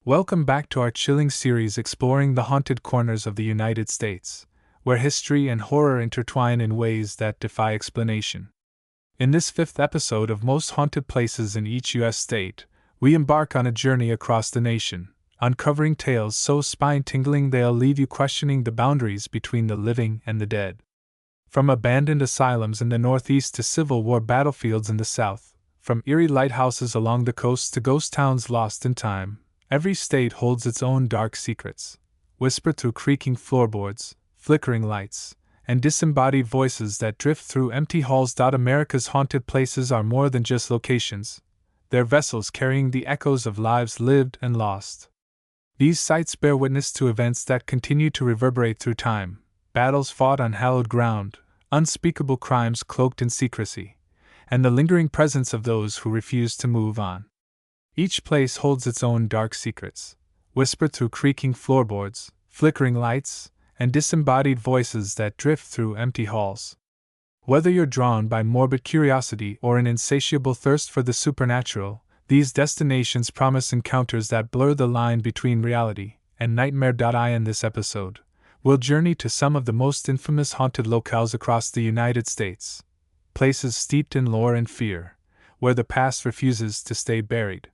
Welcome back to our chilling series exploring the haunted corners of the United States, where history and horror intertwine in ways that defy explanation. In this fifth episode of Most Haunted Places in Each U.S. State, we embark on a journey across the nation, uncovering tales so spine-tingling they'll leave you questioning the boundaries between the living and the dead. From abandoned asylums in the Northeast to Civil War battlefields in the South, from eerie lighthouses along the coast to ghost towns lost in time, every state holds its own dark secrets, whispered through creaking floorboards, flickering lights, and disembodied voices that drift through empty halls. America's haunted places are more than just locations, they're vessels carrying the echoes of lives lived and lost. These sites bear witness to events that continue to reverberate through time, battles fought on hallowed ground, unspeakable crimes cloaked in secrecy, and the lingering presence of those who refuse to move on. Each place holds its own dark secrets, whispered through creaking floorboards, flickering lights, and disembodied voices that drift through empty halls. Whether you're drawn by morbid curiosity or an insatiable thirst for the supernatural, these destinations promise encounters that blur the line between reality and nightmare. In this episode, we'll journey to some of the most infamous haunted locales across the United States, places steeped in lore and fear, where the past refuses to stay buried.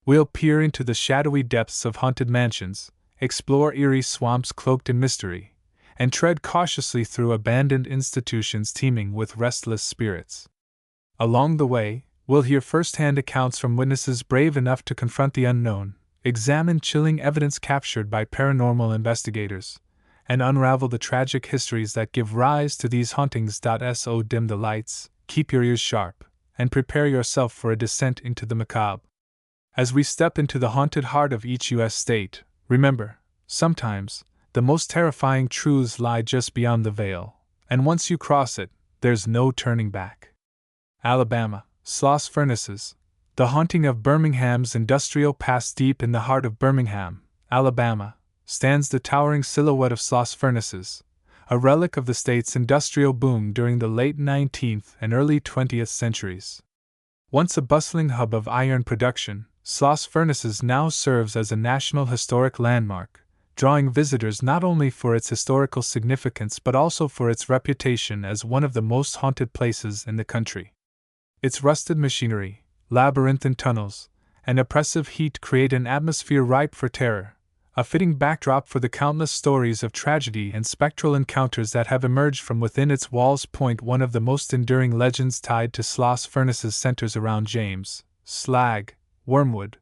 We'll peer into the shadowy depths of haunted mansions, explore eerie swamps cloaked in mystery, and tread cautiously through abandoned institutions teeming with restless spirits. Along the way, we'll hear first-hand accounts from witnesses brave enough to confront the unknown, examine chilling evidence captured by paranormal investigators, and unravel the tragic histories that give rise to these hauntings. So dim the lights, keep your ears sharp, and prepare yourself for a descent into the macabre. As we step into the haunted heart of each U.S. state, remember, sometimes, the most terrifying truths lie just beyond the veil, and once you cross it, there's no turning back. Alabama, Sloss Furnaces. The haunting of Birmingham's industrial past. Deep in the heart of Birmingham, Alabama, stands the towering silhouette of Sloss Furnaces, a relic of the state's industrial boom during the late 19th and early 20th centuries. Once a bustling hub of iron production, Sloss Furnaces now serves as a National Historic Landmark, drawing visitors not only for its historical significance but also for its reputation as one of the most haunted places in the country. Its rusted machinery, labyrinthine tunnels, and oppressive heat create an atmosphere ripe for terror, a fitting backdrop for the countless stories of tragedy and spectral encounters that have emerged from within its walls. One of the most enduring legends tied to Sloss Furnaces centers around James Slag Wormwood,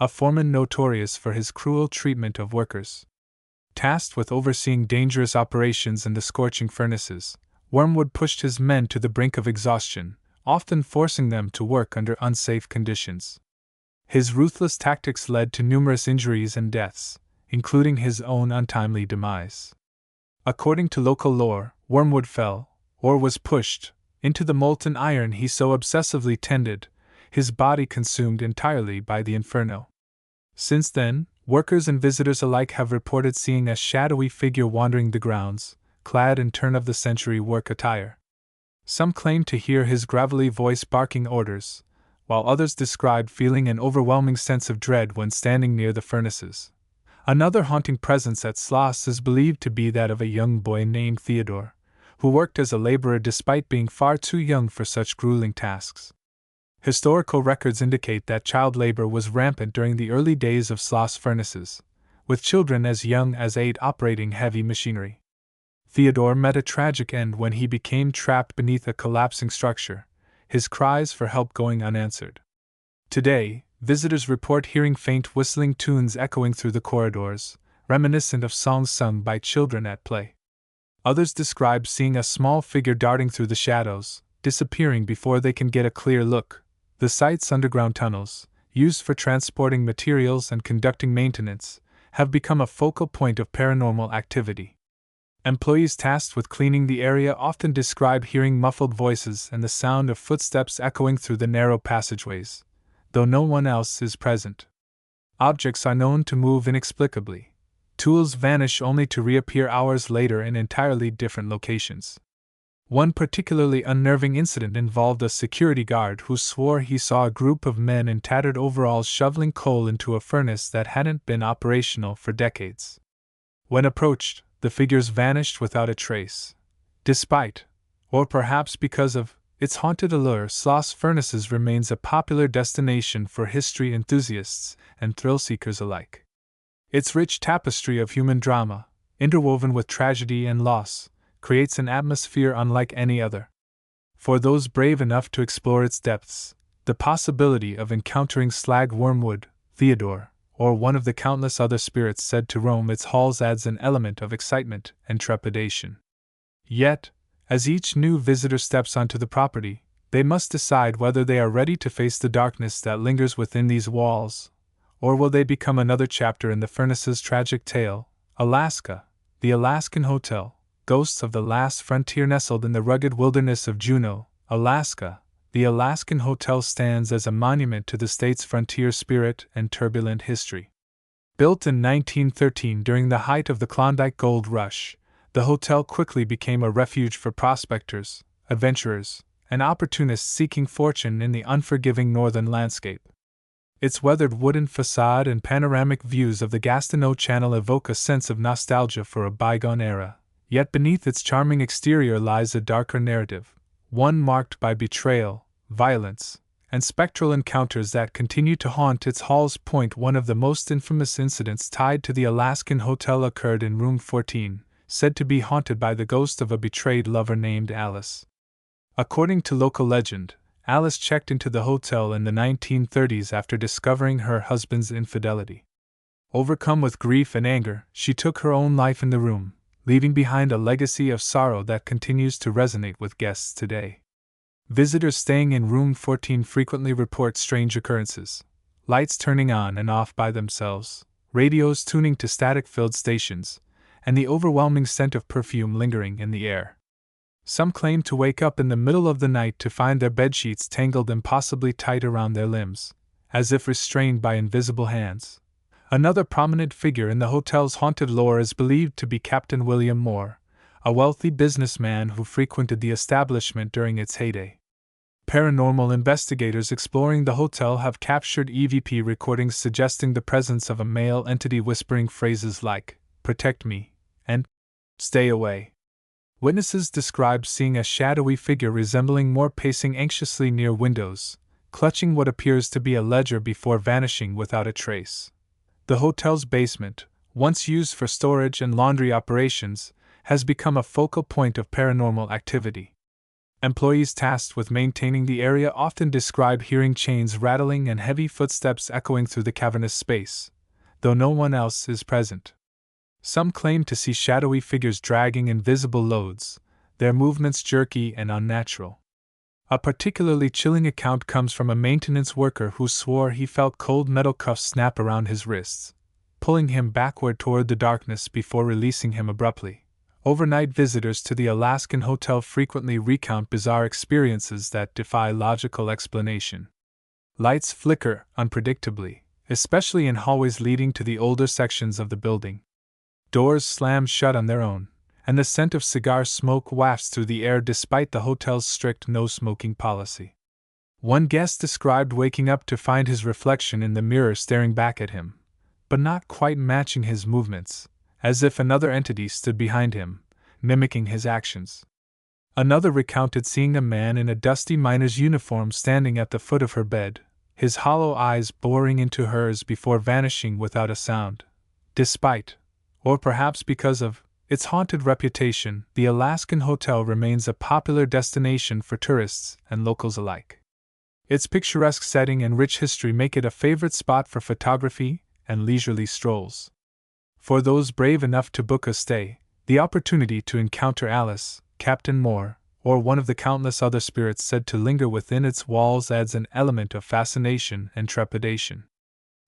a foreman notorious for his cruel treatment of workers. Tasked with overseeing dangerous operations in the scorching furnaces, Wormwood pushed his men to the brink of exhaustion, often forcing them to work under unsafe conditions. His ruthless tactics led to numerous injuries and deaths, including his own untimely demise. According to local lore, Wormwood fell, or was pushed, into the molten iron he so obsessively tended, his body consumed entirely by the inferno. Since then, workers and visitors alike have reported seeing a shadowy figure wandering the grounds, clad in turn-of-the-century work attire. Some claim to hear his gravelly voice barking orders, while others describe feeling an overwhelming sense of dread when standing near the furnaces. Another haunting presence at Sloss is believed to be that of a young boy named Theodore, who worked as a laborer despite being far too young for such grueling tasks. Historical records indicate that child labor was rampant during the early days of Sloss Furnaces, with children as young as 8 operating heavy machinery. Theodore met a tragic end when he became trapped beneath a collapsing structure, his cries for help going unanswered. Today, visitors report hearing faint whistling tunes echoing through the corridors, reminiscent of songs sung by children at play. Others describe seeing a small figure darting through the shadows, disappearing before they can get a clear look. The site's underground tunnels, used for transporting materials and conducting maintenance, have become a focal point of paranormal activity. Employees tasked with cleaning the area often describe hearing muffled voices and the sound of footsteps echoing through the narrow passageways, though no one else is present. Objects are known to move inexplicably. Tools vanish only to reappear hours later in entirely different locations. One particularly unnerving incident involved a security guard who swore he saw a group of men in tattered overalls shoveling coal into a furnace that hadn't been operational for decades. When approached, the figures vanished without a trace. Despite, or perhaps because of, its haunted allure, Sloss Furnaces remains a popular destination for history enthusiasts and thrill-seekers alike. Its rich tapestry of human drama, interwoven with tragedy and loss, creates an atmosphere unlike any other. For those brave enough to explore its depths, the possibility of encountering Slag Wormwood, Theodore, or one of the countless other spirits said to roam its halls adds an element of excitement and trepidation. Yet, as each new visitor steps onto the property, they must decide whether they are ready to face the darkness that lingers within these walls, or will they become another chapter in the furnace's tragic tale. Alaska, the Alaskan Hotel. Ghosts of the Last Frontier. Nestled in the rugged wilderness of Juneau, Alaska, the Alaskan Hotel stands as a monument to the state's frontier spirit and turbulent history. Built in 1913 during the height of the Klondike Gold Rush, the hotel quickly became a refuge for prospectors, adventurers, and opportunists seeking fortune in the unforgiving northern landscape. Its weathered wooden facade and panoramic views of the Gastineau Channel evoke a sense of nostalgia for a bygone era. Yet beneath its charming exterior lies a darker narrative, one marked by betrayal, violence, and spectral encounters that continue to haunt its halls. One of the most infamous incidents tied to the Alaskan Hotel occurred in Room 14, said to be haunted by the ghost of a betrayed lover named Alice. According to local legend, Alice checked into the hotel in the 1930s after discovering her husband's infidelity. Overcome with grief and anger, she took her own life in the room, leaving behind a legacy of sorrow that continues to resonate with guests today. Visitors staying in Room 14 frequently report strange occurrences: lights turning on and off by themselves, radios tuning to static-filled stations, and the overwhelming scent of perfume lingering in the air. Some claim to wake up in the middle of the night to find their bedsheets tangled impossibly tight around their limbs, as if restrained by invisible hands. Another prominent figure in the hotel's haunted lore is believed to be Captain William Moore, a wealthy businessman who frequented the establishment during its heyday. Paranormal investigators exploring the hotel have captured EVP recordings suggesting the presence of a male entity whispering phrases like, "Protect me," and "Stay away." Witnesses describe seeing a shadowy figure resembling Moore pacing anxiously near windows, clutching what appears to be a ledger before vanishing without a trace. The hotel's basement, once used for storage and laundry operations, has become a focal point of paranormal activity. Employees tasked with maintaining the area often describe hearing chains rattling and heavy footsteps echoing through the cavernous space, though no one else is present. Some claim to see shadowy figures dragging invisible loads, their movements jerky and unnatural. A particularly chilling account comes from a maintenance worker who swore he felt cold metal cuffs snap around his wrists, pulling him backward toward the darkness before releasing him abruptly. Overnight visitors to the Alaskan Hotel frequently recount bizarre experiences that defy logical explanation. Lights flicker unpredictably, especially in hallways leading to the older sections of the building. Doors slam shut on their own, and the scent of cigar smoke wafts through the air despite the hotel's strict no-smoking policy. One guest described waking up to find his reflection in the mirror staring back at him, but not quite matching his movements, as if another entity stood behind him, mimicking his actions. Another recounted seeing a man in a dusty miner's uniform standing at the foot of her bed, his hollow eyes boring into hers before vanishing without a sound. Despite, or perhaps because of, its haunted reputation, the Alaskan Hotel remains a popular destination for tourists and locals alike. Its picturesque setting and rich history make it a favorite spot for photography and leisurely strolls. For those brave enough to book a stay, the opportunity to encounter Alice, Captain Moore, or one of the countless other spirits said to linger within its walls adds an element of fascination and trepidation.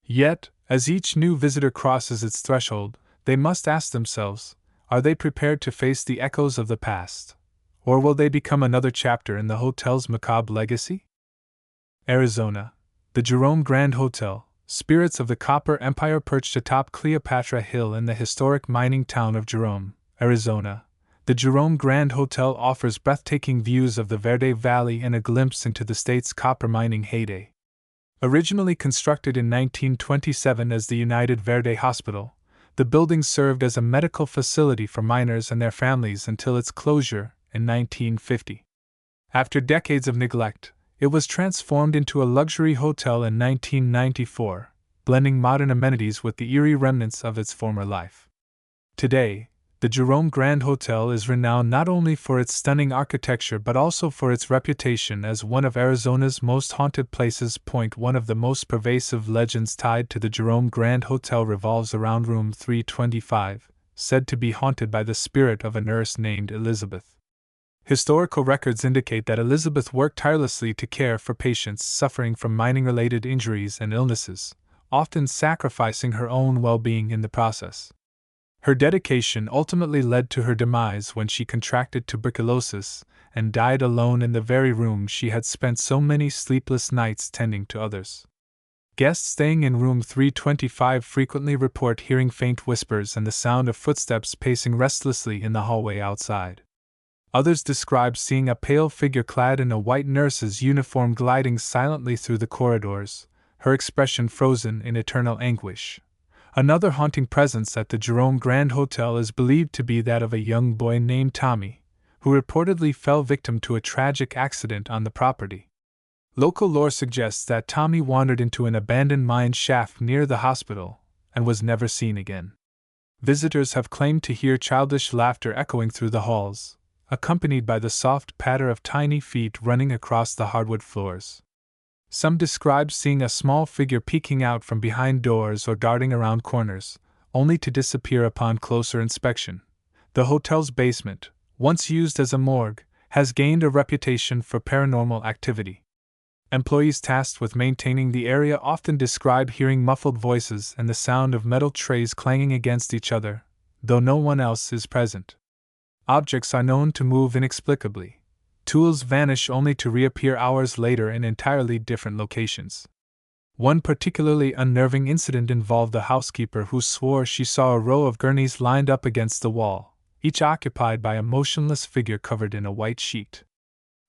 Yet, as each new visitor crosses its threshold, they must ask themselves, are they prepared to face the echoes of the past? Or will they become another chapter in the hotel's macabre legacy? Arizona. The Jerome Grand Hotel, spirits of the Copper Empire perched atop Cleopatra Hill in the historic mining town of Jerome, Arizona, the Jerome Grand Hotel offers breathtaking views of the Verde Valley and a glimpse into the state's copper mining heyday. Originally constructed in 1927 as the United Verde Hospital, the building served as a medical facility for miners and their families until its closure in 1950. After decades of neglect, it was transformed into a luxury hotel in 1994, blending modern amenities with the eerie remnants of its former life. Today, the Jerome Grand Hotel is renowned not only for its stunning architecture but also for its reputation as one of Arizona's most haunted places. One of the most pervasive legends tied to the Jerome Grand Hotel revolves around room 325, said to be haunted by the spirit of a nurse named Elizabeth. Historical records indicate that Elizabeth worked tirelessly to care for patients suffering from mining-related injuries and illnesses, often sacrificing her own well-being in the process. Her dedication ultimately led to her demise when she contracted tuberculosis and died alone in the very room she had spent so many sleepless nights tending to others. Guests staying in room 325 frequently report hearing faint whispers and the sound of footsteps pacing restlessly in the hallway outside. Others describe seeing a pale figure clad in a white nurse's uniform gliding silently through the corridors, her expression frozen in eternal anguish. Another haunting presence at the Jerome Grand Hotel is believed to be that of a young boy named Tommy, who reportedly fell victim to a tragic accident on the property. Local lore suggests that Tommy wandered into an abandoned mine shaft near the hospital and was never seen again. Visitors have claimed to hear childish laughter echoing through the halls, accompanied by the soft patter of tiny feet running across the hardwood floors. Some describe seeing a small figure peeking out from behind doors or darting around corners, only to disappear upon closer inspection. The hotel's basement, once used as a morgue, has gained a reputation for paranormal activity. Employees tasked with maintaining the area often describe hearing muffled voices and the sound of metal trays clanging against each other, though no one else is present. Objects are known to move inexplicably. Tools vanish only to reappear hours later in entirely different locations. One particularly unnerving incident involved a housekeeper who swore she saw a row of gurneys lined up against the wall, each occupied by a motionless figure covered in a white sheet.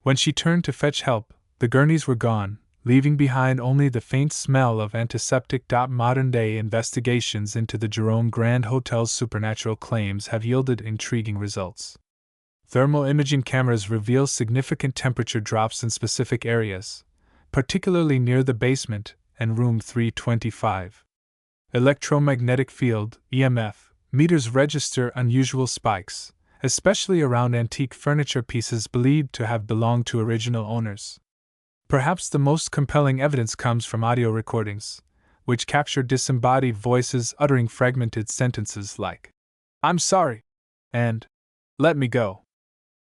When she turned to fetch help, the gurneys were gone, leaving behind only the faint smell of antiseptic. Modern-day investigations into the Jerome Grand Hotel's supernatural claims have yielded intriguing results. Thermal imaging cameras reveal significant temperature drops in specific areas, particularly near the basement and room 325. Electromagnetic field (EMF) meters register unusual spikes, especially around antique furniture pieces believed to have belonged to original owners. Perhaps the most compelling evidence comes from audio recordings, which capture disembodied voices uttering fragmented sentences like, "I'm sorry," and "Let me go."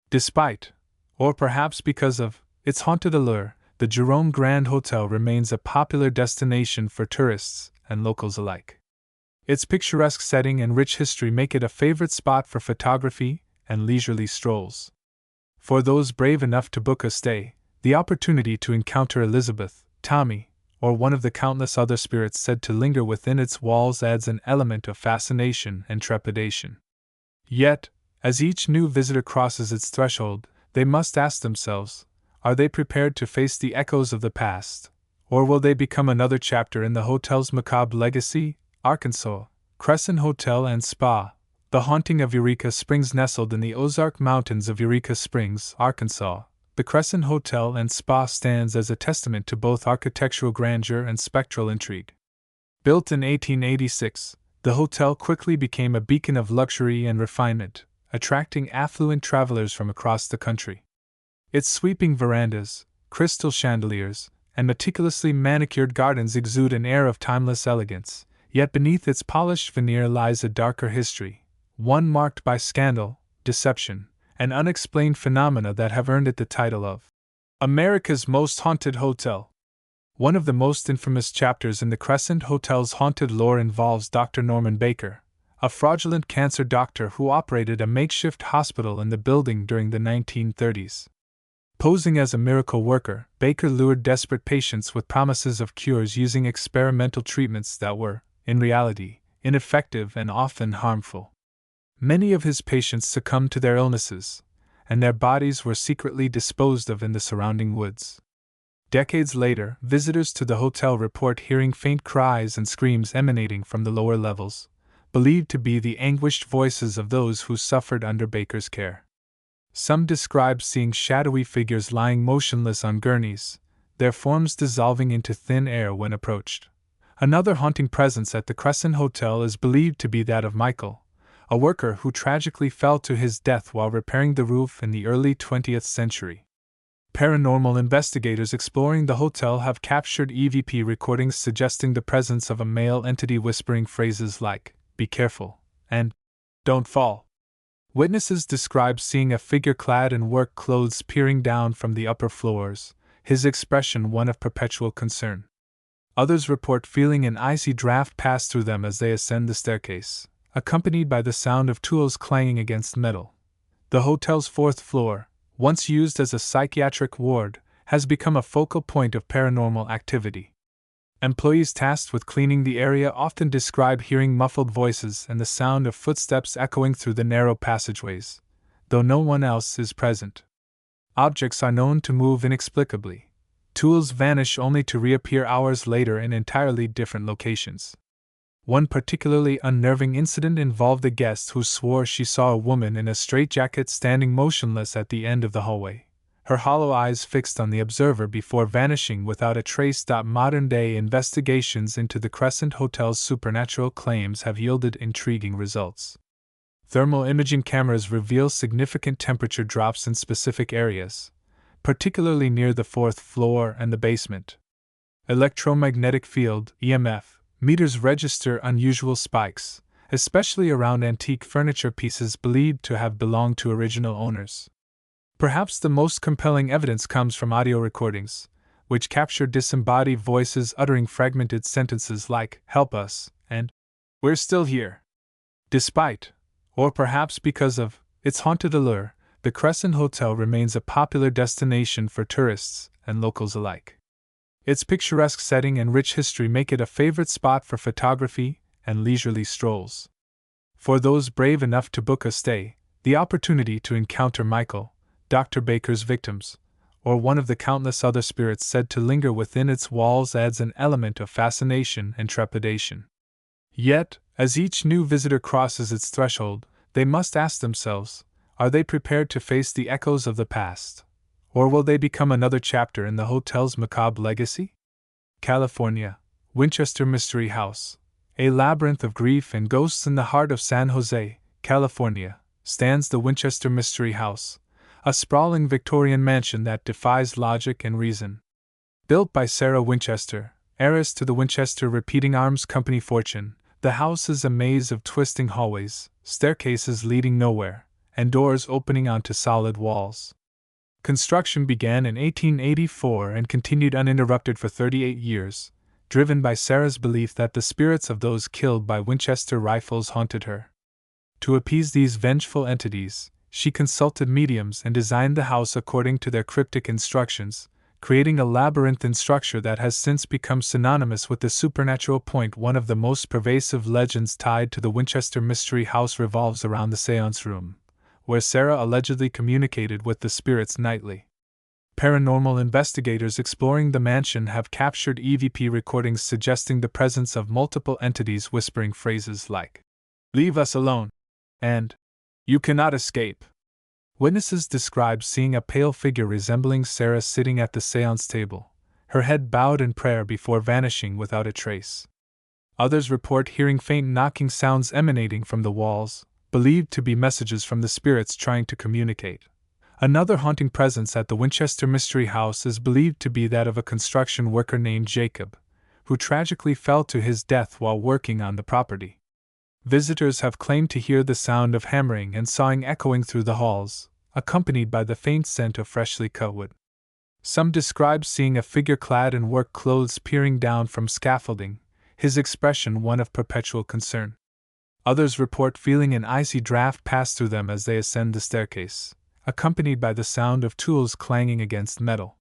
Despite, or perhaps because of, its haunted allure, the Jerome Grand Hotel remains a popular destination for tourists and locals alike. Its picturesque setting and rich history make it a favorite spot for photography and leisurely strolls. For those brave enough to book a stay, the opportunity to encounter Elizabeth, Tommy, or one of the countless other spirits said to linger within its walls adds an element of fascination and trepidation. Yet, as each new visitor crosses its threshold, they must ask themselves, are they prepared to face the echoes of the past, or will they become another chapter in the hotel's macabre legacy? Arkansas, Crescent Hotel and Spa. The haunting of Eureka Springs. Nestled in the Ozark Mountains of Eureka Springs, Arkansas, the Crescent Hotel and Spa stands as a testament to both architectural grandeur and spectral intrigue. Built in 1886, the hotel quickly became a beacon of luxury and refinement, attracting affluent travelers from across the country. Its sweeping verandas, crystal chandeliers, and meticulously manicured gardens exude an air of timeless elegance, yet beneath its polished veneer lies a darker history, one marked by scandal, deception, and unexplained phenomena that have earned it the title of America's Most Haunted Hotel. One of the most infamous chapters in the Crescent Hotel's haunted lore involves Dr. Norman Baker, a fraudulent cancer doctor who operated a makeshift hospital in the building during the 1930s. Posing as a miracle worker, Baker lured desperate patients with promises of cures using experimental treatments that were, in reality, ineffective and often harmful. Many of his patients succumbed to their illnesses, and their bodies were secretly disposed of in the surrounding woods. Decades later, visitors to the hotel report hearing faint cries and screams emanating from the lower levels, believed to be the anguished voices of those who suffered under Baker's care. Some describe seeing shadowy figures lying motionless on gurneys, their forms dissolving into thin air when approached. Another haunting presence at the Crescent Hotel is believed to be that of Michael, a worker who tragically fell to his death while repairing the roof in the early 20th century. Paranormal investigators exploring the hotel have captured EVP recordings suggesting the presence of a male entity whispering phrases like, "Be careful," and "Don't fall." Witnesses describe seeing a figure clad in work clothes peering down from the upper floors, his expression one of perpetual concern. Others report feeling an icy draft pass through them as they ascend the staircase, accompanied by the sound of tools clanging against metal. The hotel's fourth floor, once used as a psychiatric ward, has become a focal point of paranormal activity. Employees tasked with cleaning the area often describe hearing muffled voices and the sound of footsteps echoing through the narrow passageways, though no one else is present. Objects are known to move inexplicably. Tools vanish only to reappear hours later in entirely different locations. One particularly unnerving incident involved a guest who swore she saw a woman in a straitjacket standing motionless at the end of the hallway, her hollow eyes fixed on the observer before vanishing without a trace. Modern-day investigations into the Crescent Hotel's supernatural claims have yielded intriguing results. Thermal imaging cameras reveal significant temperature drops in specific areas, particularly near the fourth floor and the basement. Electromagnetic field (EMF) meters register unusual spikes, especially around antique furniture pieces believed to have belonged to original owners. Perhaps the most compelling evidence comes from audio recordings, which capture disembodied voices uttering fragmented sentences like, "Help us," and "We're still here." Despite, or perhaps because of, its haunted allure, the Crescent Hotel remains a popular destination for tourists and locals alike. Its picturesque setting and rich history make it a favorite spot for photography and leisurely strolls. For those brave enough to book a stay, the opportunity to encounter Michael, Dr. Baker's victims, or one of the countless other spirits said to linger within its walls adds an element of fascination and trepidation. Yet, as each new visitor crosses its threshold, they must ask themselves, are they prepared to face the echoes of the past? Or will they become another chapter in the hotel's macabre legacy? California, Winchester Mystery House. A labyrinth of grief and ghosts in the heart of San Jose, California, stands the Winchester Mystery House, a sprawling Victorian mansion that defies logic and reason. Built by Sarah Winchester, heiress to the Winchester Repeating Arms Company fortune, the house is a maze of twisting hallways, staircases leading nowhere, and doors opening onto solid walls. Construction began in 1884 and continued uninterrupted for 38 years, driven by Sarah's belief that the spirits of those killed by Winchester rifles haunted her. To appease these vengeful entities, she consulted mediums and designed the house according to their cryptic instructions, creating a labyrinthine structure that has since become synonymous with the supernatural. One of the most pervasive legends tied to the Winchester Mystery House revolves around the seance room, where Sarah allegedly communicated with the spirits nightly. Paranormal investigators exploring the mansion have captured EVP recordings suggesting the presence of multiple entities whispering phrases like, "Leave us alone," and "You cannot escape." Witnesses describe seeing a pale figure resembling Sarah sitting at the seance table, her head bowed in prayer before vanishing without a trace. Others report hearing faint knocking sounds emanating from the walls, believed to be messages from the spirits trying to communicate. Another haunting presence at the Winchester Mystery House is believed to be that of a construction worker named Jacob, who tragically fell to his death while working on the property. Visitors have claimed to hear the sound of hammering and sawing echoing through the halls, accompanied by the faint scent of freshly cut wood. Some describe seeing a figure clad in work clothes peering down from scaffolding, his expression one of perpetual concern. Others report feeling an icy draft pass through them as they ascend the staircase, accompanied by the sound of tools clanging against metal.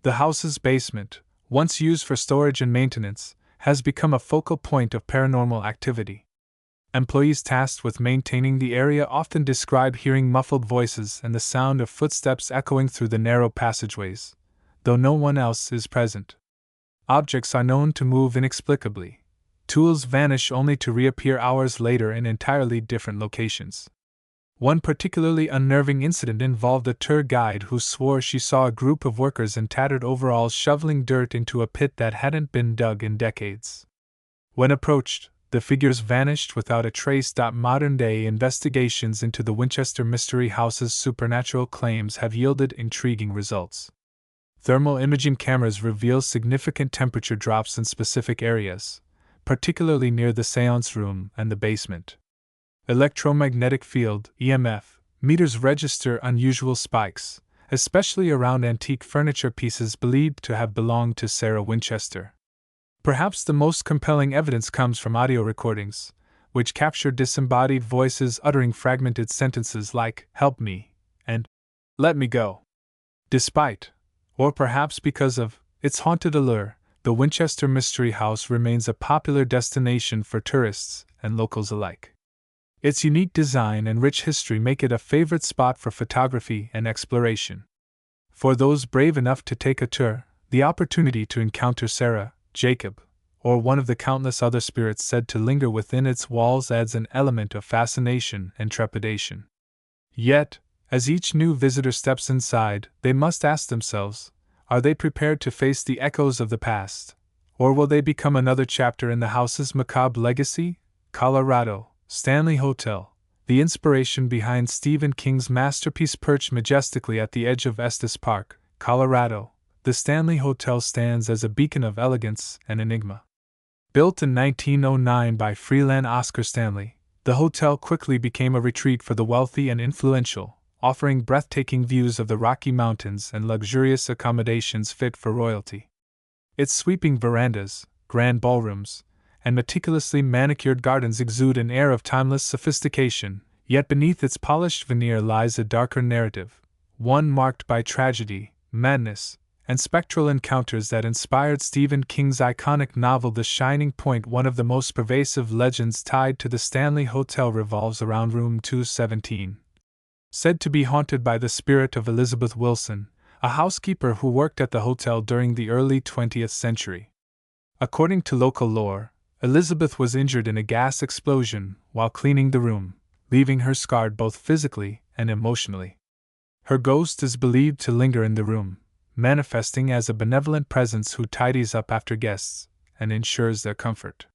The house's basement, once used for storage and maintenance, has become a focal point of paranormal activity. Employees tasked with maintaining the area often describe hearing muffled voices and the sound of footsteps echoing through the narrow passageways, though no one else is present. Objects are known to move inexplicably. Tools vanish only to reappear hours later in entirely different locations. One particularly unnerving incident involved a tour guide who swore she saw a group of workers in tattered overalls shoveling dirt into a pit that hadn't been dug in decades. When approached, the figures vanished without a trace. Modern-day investigations into the Winchester Mystery House's supernatural claims have yielded intriguing results. Thermal imaging cameras reveal significant temperature drops in specific areas, particularly near the seance room and the basement. Electromagnetic field (EMF) meters register unusual spikes, especially around antique furniture pieces believed to have belonged to Sarah Winchester. Perhaps the most compelling evidence comes from audio recordings, which capture disembodied voices uttering fragmented sentences like, "Help me," and "Let me go." Despite, or perhaps because of, its haunted allure, the Winchester Mystery House remains a popular destination for tourists and locals alike. Its unique design and rich history make it a favorite spot for photography and exploration. For those brave enough to take a tour, the opportunity to encounter Sarah, Jacob, or one of the countless other spirits said to linger within its walls adds an element of fascination and trepidation. Yet, as each new visitor steps inside, they must ask themselves, are they prepared to face the echoes of the past, or will they become another chapter in the house's macabre legacy? Colorado, Stanley Hotel, the inspiration behind Stephen King's masterpiece perched majestically at the edge of Estes Park, Colorado. The Stanley Hotel stands as a beacon of elegance and enigma. Built in 1909 by Freeland Oscar Stanley, the hotel quickly became a retreat for the wealthy and influential, offering breathtaking views of the Rocky Mountains and luxurious accommodations fit for royalty. Its sweeping verandas, grand ballrooms, and meticulously manicured gardens exude an air of timeless sophistication, yet beneath its polished veneer lies a darker narrative, one marked by tragedy, madness, and spectral encounters that inspired Stephen King's iconic novel The Shining Point. One of the most pervasive legends tied to the Stanley Hotel revolves around Room 217. Said to be haunted by the spirit of Elizabeth Wilson, a housekeeper who worked at the hotel during the early 20th century. According to local lore, Elizabeth was injured in a gas explosion while cleaning the room, leaving her scarred both physically and emotionally. Her ghost is believed to linger in the room, manifesting as a benevolent presence who tidies up after guests and ensures their comfort.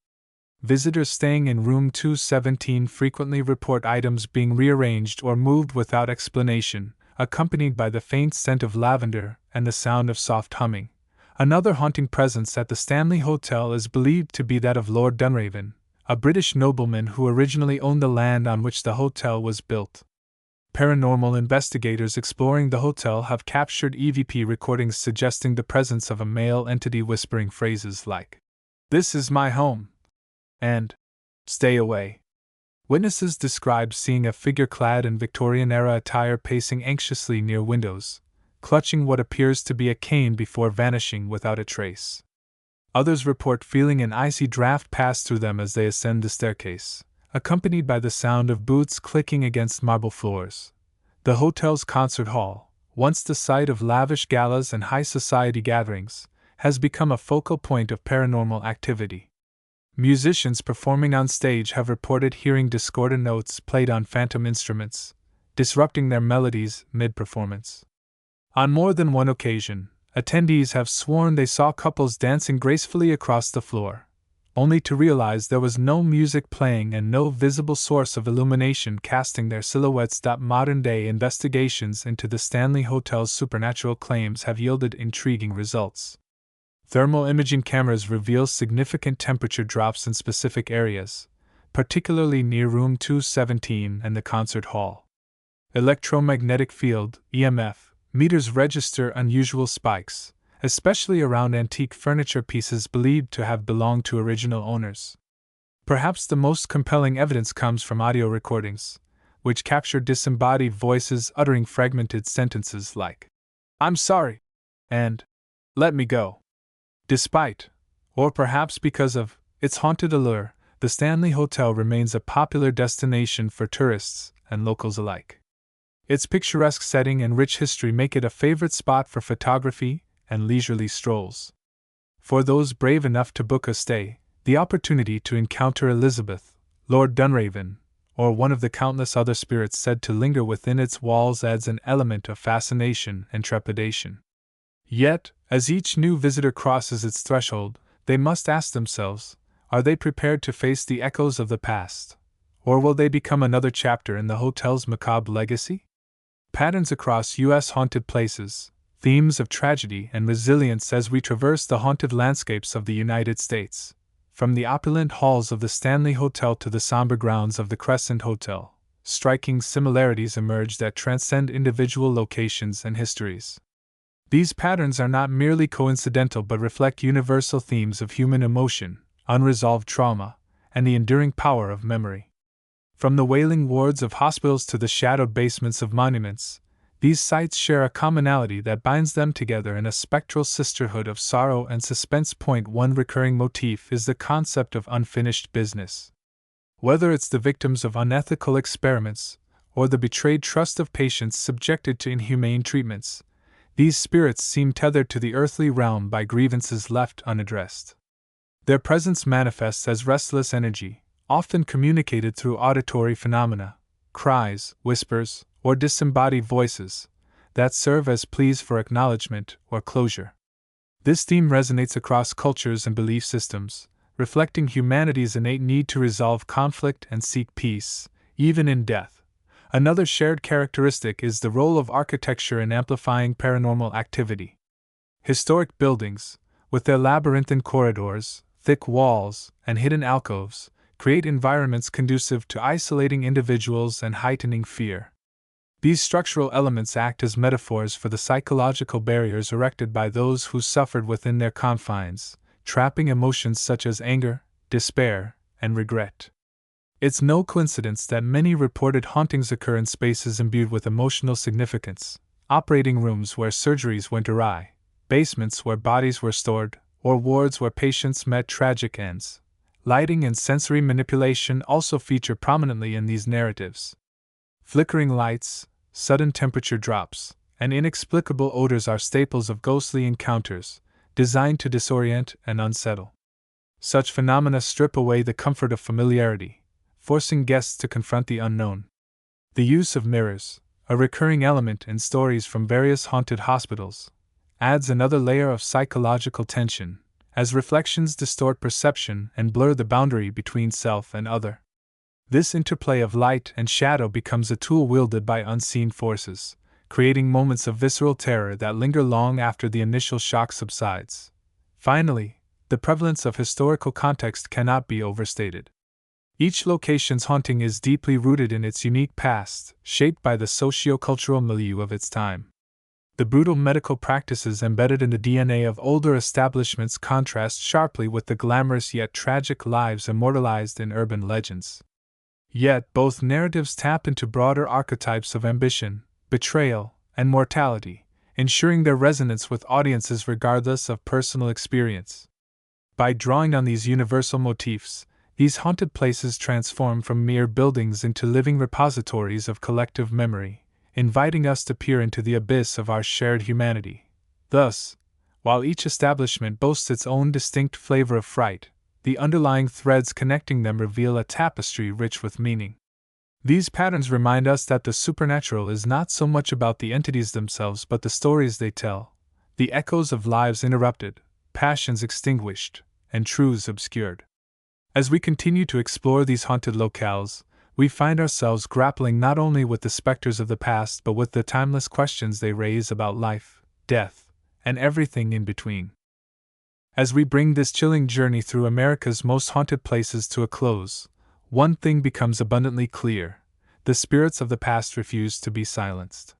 Visitors staying in room 217 frequently report items being rearranged or moved without explanation, accompanied by the faint scent of lavender and the sound of soft humming. Another haunting presence at the Stanley Hotel is believed to be that of Lord Dunraven, a British nobleman who originally owned the land on which the hotel was built. Paranormal investigators exploring the hotel have captured EVP recordings suggesting the presence of a male entity whispering phrases like, "This is my home," and "Stay away." Witnesses described seeing a figure clad in Victorian-era attire pacing anxiously near windows, clutching what appears to be a cane before vanishing without a trace. Others report feeling an icy draft pass through them as they ascend the staircase, accompanied by the sound of boots clicking against marble floors. The hotel's concert hall, once the site of lavish galas and high society gatherings, has become a focal point of paranormal activity. Musicians performing on stage have reported hearing discordant notes played on phantom instruments, disrupting their melodies mid-performance. On more than one occasion, attendees have sworn they saw couples dancing gracefully across the floor, only to realize there was no music playing and no visible source of illumination casting their silhouettes. Modern-day investigations into the Stanley Hotel's supernatural claims have yielded intriguing results. Thermal imaging cameras reveal significant temperature drops in specific areas, particularly near room 217 and the concert hall. Electromagnetic field (EMF) meters register unusual spikes, especially around antique furniture pieces believed to have belonged to original owners. Perhaps the most compelling evidence comes from audio recordings, which capture disembodied voices uttering fragmented sentences like, "I'm sorry," and "Let me go." Despite, or perhaps because of, its haunted allure, the Stanley Hotel remains a popular destination for tourists and locals alike. Its picturesque setting and rich history make it a favorite spot for photography and leisurely strolls. For those brave enough to book a stay, the opportunity to encounter Elizabeth, Lord Dunraven, or one of the countless other spirits said to linger within its walls adds an element of fascination and trepidation. Yet, as each new visitor crosses its threshold, they must ask themselves, are they prepared to face the echoes of the past? Or will they become another chapter in the hotel's macabre legacy? Patterns across U.S. haunted places, themes of tragedy and resilience as we traverse the haunted landscapes of the United States. From the opulent halls of the Stanley Hotel to the somber grounds of the Crescent Hotel, striking similarities emerge that transcend individual locations and histories. These patterns are not merely coincidental but reflect universal themes of human emotion, unresolved trauma, and the enduring power of memory. From the wailing wards of hospitals to the shadowed basements of monuments, these sites share a commonality that binds them together in a spectral sisterhood of sorrow and suspense. One recurring motif is the concept of unfinished business. Whether it's the victims of unethical experiments, or the betrayed trust of patients subjected to inhumane treatments, these spirits seem tethered to the earthly realm by grievances left unaddressed. Their presence manifests as restless energy, often communicated through auditory phenomena, cries, whispers, or disembodied voices, that serve as pleas for acknowledgement or closure. This theme resonates across cultures and belief systems, reflecting humanity's innate need to resolve conflict and seek peace, even in death. Another shared characteristic is the role of architecture in amplifying paranormal activity. Historic buildings, with their labyrinthine corridors, thick walls, and hidden alcoves, create environments conducive to isolating individuals and heightening fear. These structural elements act as metaphors for the psychological barriers erected by those who suffered within their confines, trapping emotions such as anger, despair, and regret. It's no coincidence that many reported hauntings occur in spaces imbued with emotional significance: operating rooms where surgeries went awry, basements where bodies were stored, or wards where patients met tragic ends. Lighting and sensory manipulation also feature prominently in these narratives. Flickering lights, sudden temperature drops, and inexplicable odors are staples of ghostly encounters, designed to disorient and unsettle. Such phenomena strip away the comfort of familiarity, forcing guests to confront the unknown. The use of mirrors, a recurring element in stories from various haunted hospitals, adds another layer of psychological tension, as reflections distort perception and blur the boundary between self and other. This interplay of light and shadow becomes a tool wielded by unseen forces, creating moments of visceral terror that linger long after the initial shock subsides. Finally, the prevalence of historical context cannot be overstated. Each location's haunting is deeply rooted in its unique past, shaped by the socio-cultural milieu of its time. The brutal medical practices embedded in the DNA of older establishments contrast sharply with the glamorous yet tragic lives immortalized in urban legends. Yet both narratives tap into broader archetypes of ambition, betrayal, and mortality, ensuring their resonance with audiences regardless of personal experience. By drawing on these universal motifs, these haunted places transform from mere buildings into living repositories of collective memory, inviting us to peer into the abyss of our shared humanity. Thus, while each establishment boasts its own distinct flavor of fright, the underlying threads connecting them reveal a tapestry rich with meaning. These patterns remind us that the supernatural is not so much about the entities themselves but the stories they tell, the echoes of lives interrupted, passions extinguished, and truths obscured. As we continue to explore these haunted locales, we find ourselves grappling not only with the specters of the past but with the timeless questions they raise about life, death, and everything in between. As we bring this chilling journey through America's most haunted places to a close, one thing becomes abundantly clear: the spirits of the past refuse to be silenced.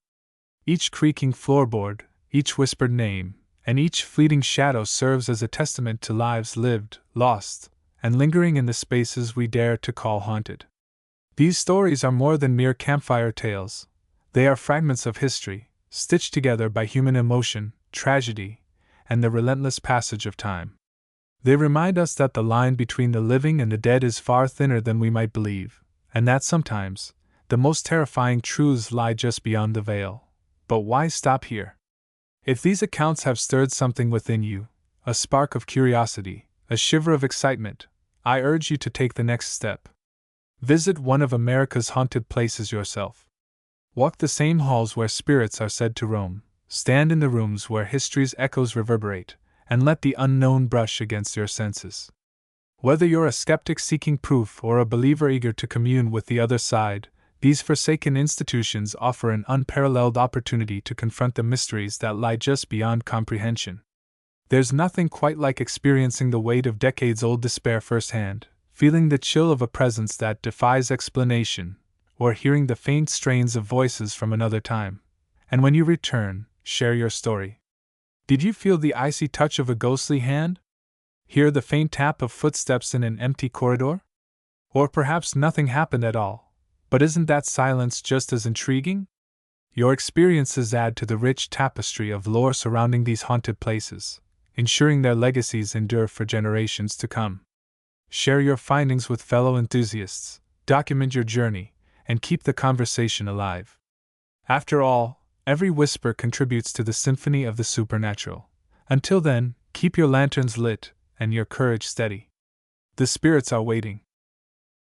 Each creaking floorboard, each whispered name, and each fleeting shadow serves as a testament to lives lived, lost, and lingering in the spaces we dare to call haunted. These stories are more than mere campfire tales. They are fragments of history, stitched together by human emotion, tragedy, and the relentless passage of time. They remind us that the line between the living and the dead is far thinner than we might believe, and that sometimes, the most terrifying truths lie just beyond the veil. But why stop here? If these accounts have stirred something within you, a spark of curiosity, a shiver of excitement, I urge you to take the next step. Visit one of America's haunted places yourself. Walk the same halls where spirits are said to roam, stand in the rooms where history's echoes reverberate, and let the unknown brush against your senses. Whether you're a skeptic seeking proof or a believer eager to commune with the other side, these forsaken institutions offer an unparalleled opportunity to confront the mysteries that lie just beyond comprehension. There's nothing quite like experiencing the weight of decades-old despair firsthand, feeling the chill of a presence that defies explanation, or hearing the faint strains of voices from another time. And when you return, share your story. Did you feel the icy touch of a ghostly hand? Hear the faint tap of footsteps in an empty corridor? Or perhaps nothing happened at all, but isn't that silence just as intriguing? Your experiences add to the rich tapestry of lore surrounding these haunted places, ensuring their legacies endure for generations to come. Share your findings with fellow enthusiasts, document your journey, and keep the conversation alive. After all, every whisper contributes to the symphony of the supernatural. Until then, keep your lanterns lit and your courage steady. The spirits are waiting,